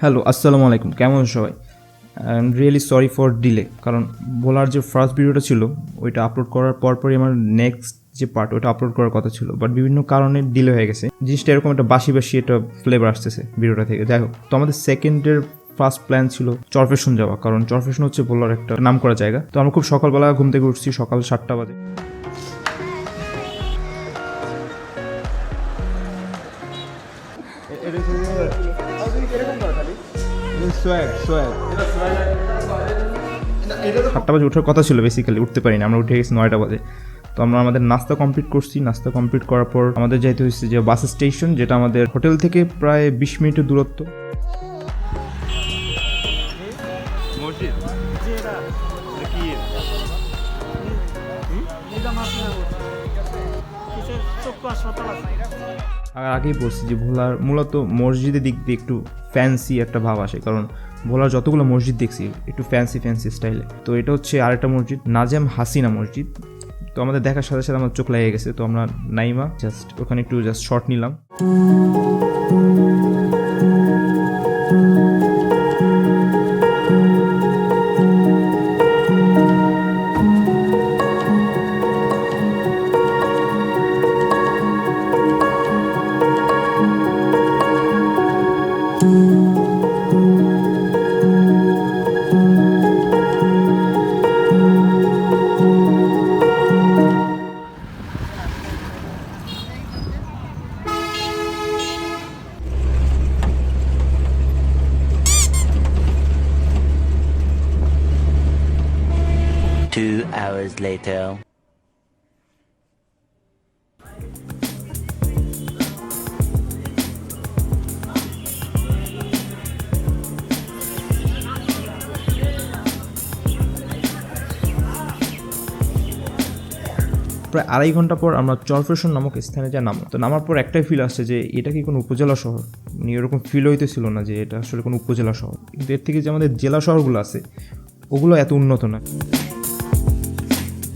Hello, আসসালামু আলাইকুম। কেমন সবাই? I am really sorry for delay, কারণ ভোলার যে ফার্স্ট ভিডিওটা ছিল ওইটা আপলোড করার পরপরই আমার নেক্সট যে পার্ট ওইটা আপলোড করার কথা ছিল, বাট বিভিন্ন কারণে ডিলে হয়ে গেছে। জিনিসটা এরকম একটা বাসি একটা ফ্লেভার আসতেছে ভিডিওটা থেকে। যাই হোক, তো আমাদের সেকেন্ডের ফার্স্ট প্ল্যান ছিল চরফেশন যাওয়া, কারণ চরফেশন হচ্ছে ভোলার একটা নাম করা জায়গা। তো আমরা খুব সকালবেলা ঘুম থেকে উঠছি, সকাল 7টা বাজে। সাতটা বাজে ওঠার কথা ছিল, বেসিক্যালি উঠতে পারিনি, আমরা উঠে গেছি 9টা বাজে। তো আমরা আমাদের নাস্তা কমপ্লিট করছি। নাস্তা কমপ্লিট করার পর আমাদের যাইতে হয়েছে যে বাস স্টেশন, যেটা আমাদের হোটেল থেকে প্রায় 20 মিনিটের দূরত্ব। আর আগেই বলছি যে ভোলার মূলত মসজিদের দিক দিয়ে একটু ফ্যান্সি একটা ভাব আসে, কারণ ভোলার যতগুলো মসজিদ দেখছি একটু ফ্যান্সি স্টাইলে। তো এটা হচ্ছে আরেকটা মসজিদ, নাজেম হাসিনা মসজিদ। তো আমাদের দেখার সাথে সাথে আমার চোখ লেগে গেছে। তো আমরা নাইমা জাস্ট ওখানে একটু জাস্ট শর্ট নিলাম। Two hours later. প্রায় 2.5 ঘন্টা পর আমরা চরফেশন নামক স্থানে যা নামলাম। তো নামার পর একটাই ফিল আসছে যে এটা কি কোনো উপজেলা শহর? মানে এরকম ফিল হইতেছিল না যে এটা আসলে কোনো উপজেলা শহর, কিন্তু এর থেকে যে আমাদের জেলা শহরগুলো আছে ওগুলো এত উন্নত না।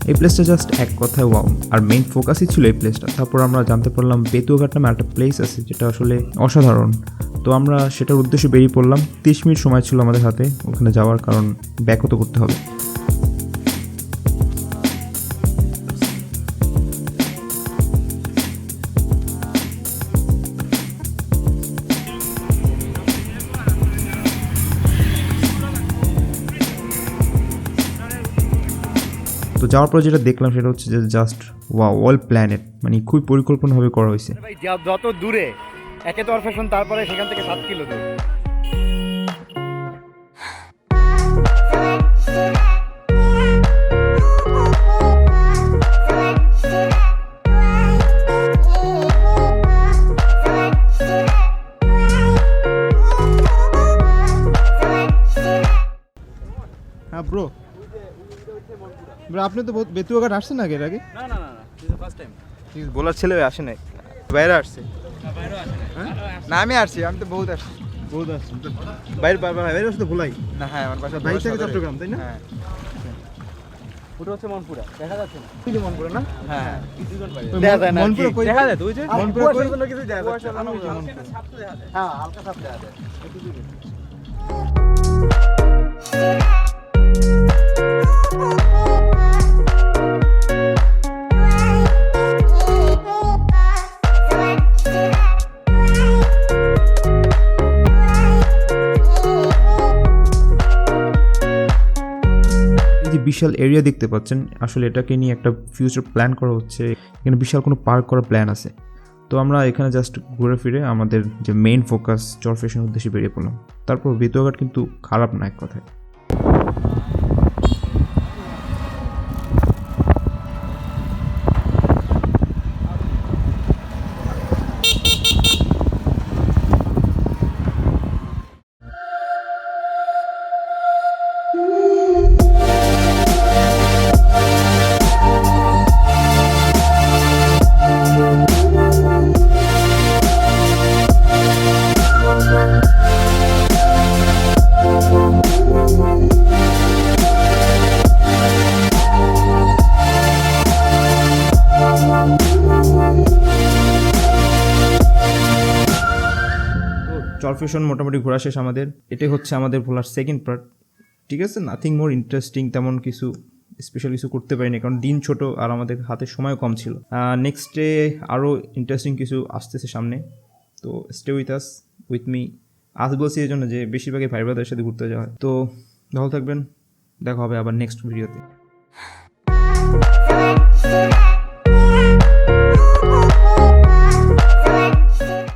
এই প্লেসটা জাস্ট এক কথায় ওয়াও, আর মেইন ফোকাসই ছিল এই প্লেসটা। তারপর আমরা জানতে পারলাম বেতুয়াঘাট নামে একটা প্লেস আছে যেটা আসলে অসাধারণ। তো আমরা সেটার উদ্দেশ্যে বেরিয়ে পড়লাম। 30 মিনিট সময় ছিল আমাদের হাতে ওখানে যাওয়ার, কারণ ব্যাকও তো করতে হবে। তো যাওয়ার পর যেটা দেখলাম সেটা হচ্ছে যে জাস্ট ওয়াও, অল প্ল্যানেট, মানে খুবই পরিকল্পনাভাবে করা হয়েছে। ভাই যত দূরে একে চরফেশন, তারপরে সেখান থেকে 7 কিলো দূর। হ্যাঁ ব্রো, আপনি তো বেতুয়াঘাট আসছেন না এর আগে? না না না না, দিস ইজ ফার্স্ট টাইম। বলার ছেলে আসে নাই, বাইরে আসছে। না আমি আসছি, আমি তো বহুত আসছি। বহুত আসছি বাইরে বাইরে আসতে ভুলাই না। হ্যাঁ আমার বাসা বাইরে থেকে চট্টগ্রাম, তাই না? হ্যাঁ, ওটা হচ্ছে মনপুরা, দেখা যাচ্ছে না? তুই যে মনপুরা না? হ্যাঁ, দেখা যায় না। মনপুরা কই দেখা যায়? তুই যে মনপুরা কই? কিছু দেখা যাচ্ছে না। হ্যাঁ, হালকা ছাপ দেখা যায়। বিশাল এরিয়া দেখতে পাচ্ছেন, আসলে এটাকে নিয়ে একটা ফিউচার প্ল্যান করা হচ্ছে। এখানে বিশাল কোনো পার্ক করার প্ল্যান আছে। তো আমরা এখানে জাস্ট ঘুরে ফিরে আমাদের যে মেইন ফোকাস চরফেশনের উদ্দেশ্যে বেরিয়ে পড়লাম। তারপর বেতুয়াঘাট কিন্তু খারাপ না এক কথায়। অরফেশন মোটামুটি ঘোরা শেষ আমাদের। এটাই হচ্ছে আমাদের ভোলার সেকেন্ড পার্ট। ঠিক আছে, নাথিং মোর ইন্টারেস্টিং, তেমন কিছু স্পেশাল কিছু করতে পারিনি কারণ দিন ছোট আর আমাদের হাতে সময় কম ছিল। নেক্সটে আরও ইন্টারেস্টিং কিছু আসতেছে সামনে, তো stay with us, with me. আজ বলছি এই জন্য যে বেশিরভাগই ভাই ব্রাদারের সাথে ঘুরতে যাওয়া হয়। তো ভালো থাকবেন, দেখা হবে আবার নেক্সট ভিডিওতে।